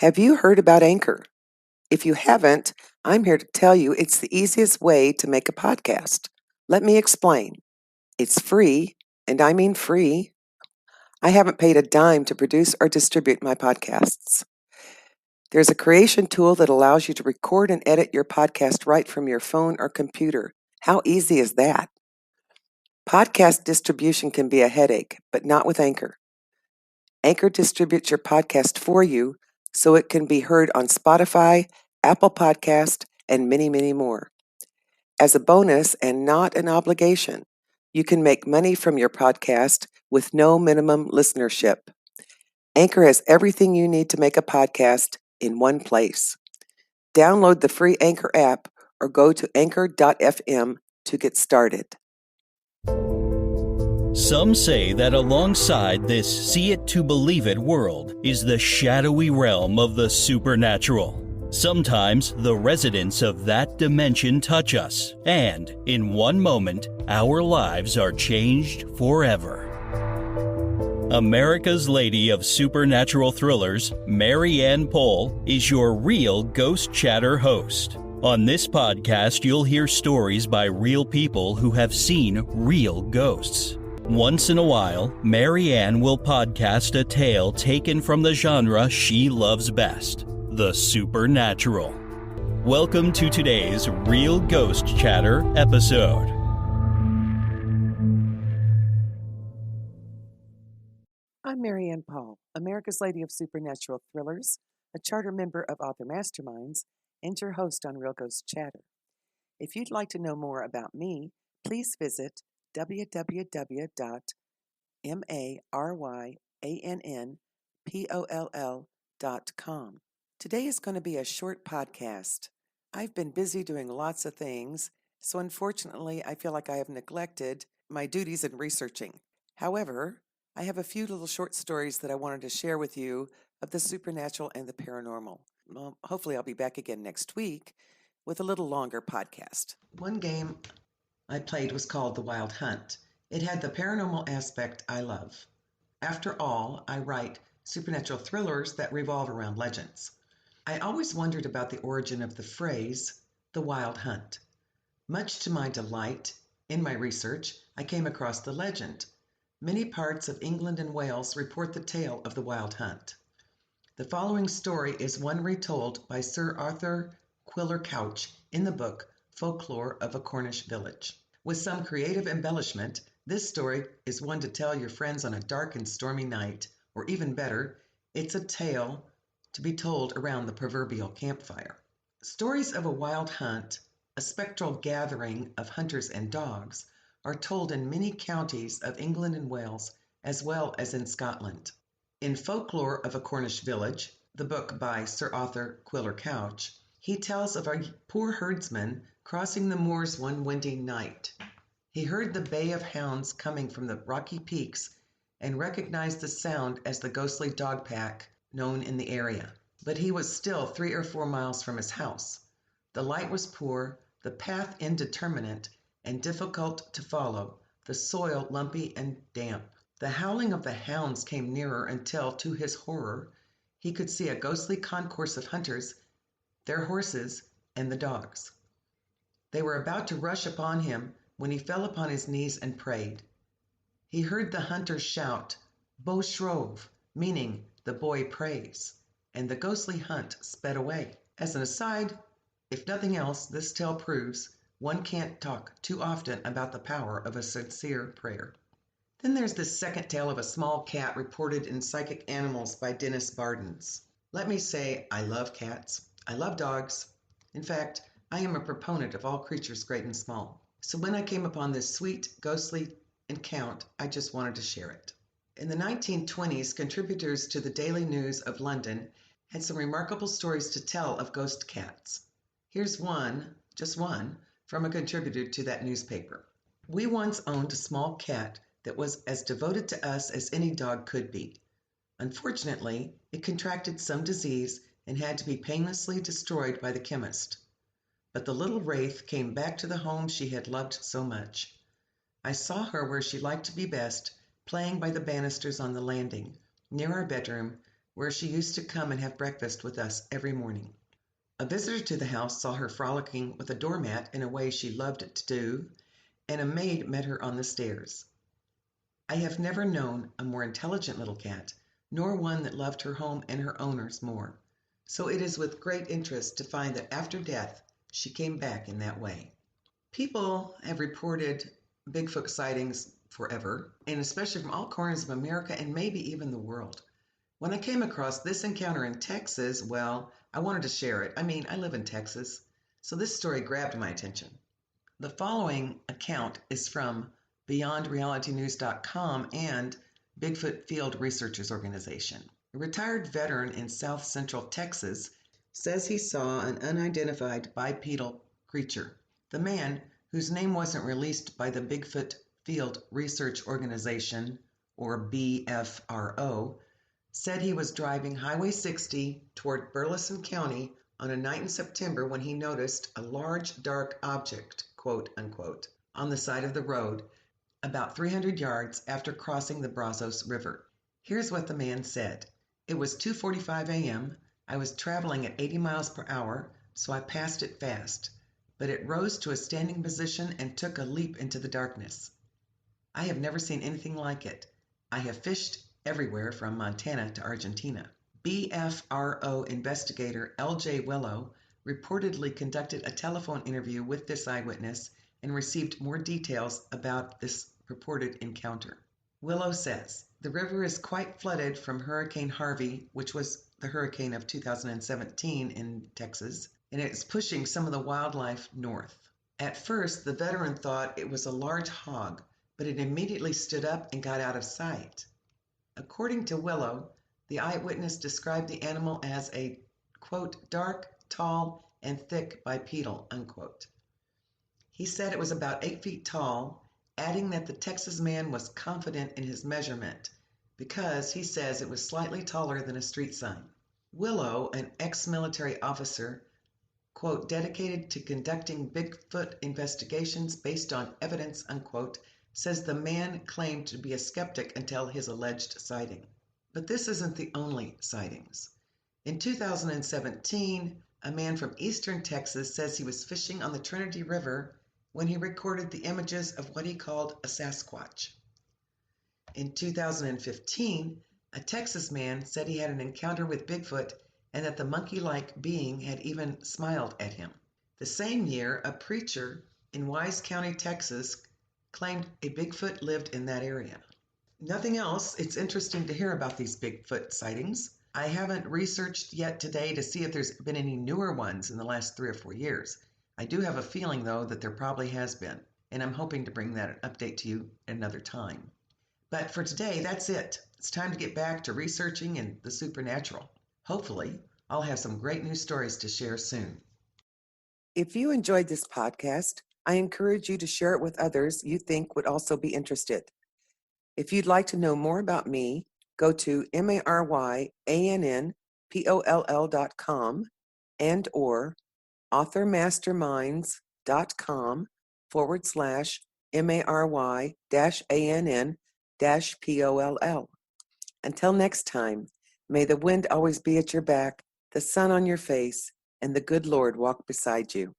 Have you heard about Anchor? If you haven't, I'm here to tell you it's the easiest way to make a podcast. Let me explain. It's free, and I mean free. I haven't paid a dime to produce or distribute my podcasts. There's a creation tool that allows you to record and edit your podcast right from your phone or computer. How easy is that? Podcast distribution can be a headache, but not with Anchor. Anchor distributes your podcast for you so it can be heard on Spotify, Apple Podcast, and many, many more. As a bonus and not an obligation, you can make money from your podcast with no minimum listenership. Anchor has everything you need to make a podcast in one place. Download the free Anchor app or go to anchor.fm to get started. Some say that alongside this see it to believe it world is the shadowy realm of the supernatural. Sometimes the residents of that dimension touch us, and in one moment, our lives are changed forever. America's Lady of Supernatural Thrillers, Mary Ann Pohl, is your real Ghost Chatter host. On this podcast, you'll hear stories by real people who have seen real ghosts. Once in a while, Mary Ann will podcast a tale taken from the genre she loves best, the supernatural. Welcome to today's Real Ghost Chatter episode. I'm Mary Ann Pohl, America's Lady of Supernatural Thrillers, a charter member of Author Masterminds, and your host on Real Ghost Chatter. If you'd like to know more about me, please visit www.maryanpoll.com. Today is going to be a short podcast. I've been busy doing lots of things, so unfortunately I feel like I have neglected my duties in researching. However, I have a few little short stories that I wanted to share with you of the supernatural and the paranormal. Well, hopefully I'll be back again next week with a little longer podcast. One game I played was called The Wild Hunt. It had the paranormal aspect I love. After all, I write supernatural thrillers that revolve around legends. I always wondered about the origin of the phrase, the Wild Hunt. Much to my delight, in my research, I came across the legend. Many parts of England and Wales report the tale of the Wild Hunt. The following story is one retold by Sir Arthur Quiller Couch in the book Folklore of a Cornish Village. With some creative embellishment, this story is one to tell your friends on a dark and stormy night, or even better, it's a tale to be told around the proverbial campfire. Stories of a wild hunt, a spectral gathering of hunters and dogs, are told in many counties of England and Wales, as well as in Scotland. In Folklore of a Cornish Village, the book by Sir Arthur Quiller Couch, he tells of a poor herdsman crossing the moors one windy night. He heard the bay of hounds coming from the rocky peaks and recognized the sound as the ghostly dog pack known in the area. But he was still 3 or 4 miles from his house. The light was poor, the path indeterminate and difficult to follow, the soil lumpy and damp. The howling of the hounds came nearer until, to his horror, he could see a ghostly concourse of hunters, their horses, and the dogs. They were about to rush upon him when he fell upon his knees and prayed. He heard the hunters shout, "Bo Shrove," meaning the boy prays, and the ghostly hunt sped away. As an aside, if nothing else, this tale proves one can't talk too often about the power of a sincere prayer. Then there's this second tale of a small cat reported in Psychic Animals by Dennis Bardens. Let me say, I love cats. I love dogs. In fact, I am a proponent of all creatures great and small. So when I came upon this sweet, ghostly account, I just wanted to share it. In the 1920s, contributors to the Daily News of London had some remarkable stories to tell of ghost cats. Here's one, just one, from a contributor to that newspaper. We once owned a small cat that was as devoted to us as any dog could be. Unfortunately, it contracted some disease and had to be painlessly destroyed by the chemist. But the little wraith came back to the home she had loved so much. I saw her where she liked to be best, playing by the banisters on the landing, near our bedroom, where she used to come and have breakfast with us every morning. A visitor to the house saw her frolicking with a doormat in a way she loved to do, and a maid met her on the stairs. I have never known a more intelligent little cat, nor one that loved her home and her owners more. So it is with great interest to find that after death, she came back in that way. People have reported Bigfoot sightings forever, and especially from all corners of America and maybe even the world. When I came across this encounter in Texas, well, I wanted to share it. I live in Texas, so this story grabbed my attention. The following account is from BeyondRealityNews.com and Bigfoot Field Researchers Organization. A retired veteran in south central Texas says he saw an unidentified bipedal creature. The man, whose name wasn't released by the Bigfoot Field Research Organization, or BFRO, said he was driving Highway 60 toward Burleson County on a night in September when he noticed a large dark object, quote unquote, on the side of the road about 300 yards after crossing the Brazos River. Here's what the man said. It was 2:45 a.m. I was traveling at 80 miles per hour, so I passed it fast, but it rose to a standing position and took a leap into the darkness. I have never seen anything like it. I have fished everywhere from Montana to Argentina. BFRO investigator L.J. Willow reportedly conducted a telephone interview with this eyewitness and received more details about this purported encounter. Willow says, the river is quite flooded from Hurricane Harvey, which was the hurricane of 2017 in Texas, and it's pushing some of the wildlife north. At first, the veteran thought it was a large hog, but it immediately stood up and got out of sight. According to Willow, the eyewitness described the animal as a, quote, dark, tall, and thick bipedal, unquote. He said it was about 8 feet tall, adding that the Texas man was confident in his measurement because he says it was slightly taller than a street sign. Willow, an ex-military officer, quote, dedicated to conducting Bigfoot investigations based on evidence, unquote, says the man claimed to be a skeptic until his alleged sighting. But this isn't the only sightings. In 2017, a man from eastern Texas says he was fishing on the Trinity River when he recorded the images of what he called a Sasquatch. In 2015, a Texas man said he had an encounter with Bigfoot and that the monkey-like being had even smiled at him. The same year, a preacher in Wise County, Texas, claimed a Bigfoot lived in that area. Nothing else, it's interesting to hear about these Bigfoot sightings. I haven't researched yet today to see if there's been any newer ones in the last 3 or 4 years. I do have a feeling, though, that there probably has been, and I'm hoping to bring that update to you another time. But for today, that's it. It's time to get back to researching and the supernatural. Hopefully, I'll have some great new stories to share soon. If you enjoyed this podcast, I encourage you to share it with others you think would also be interested. If you'd like to know more about me, go to MaryannPoll.com and or authormasterminds.com/MARY-ANN-POLL. Until next time, may the wind always be at your back, the sun on your face, and the good Lord walk beside you.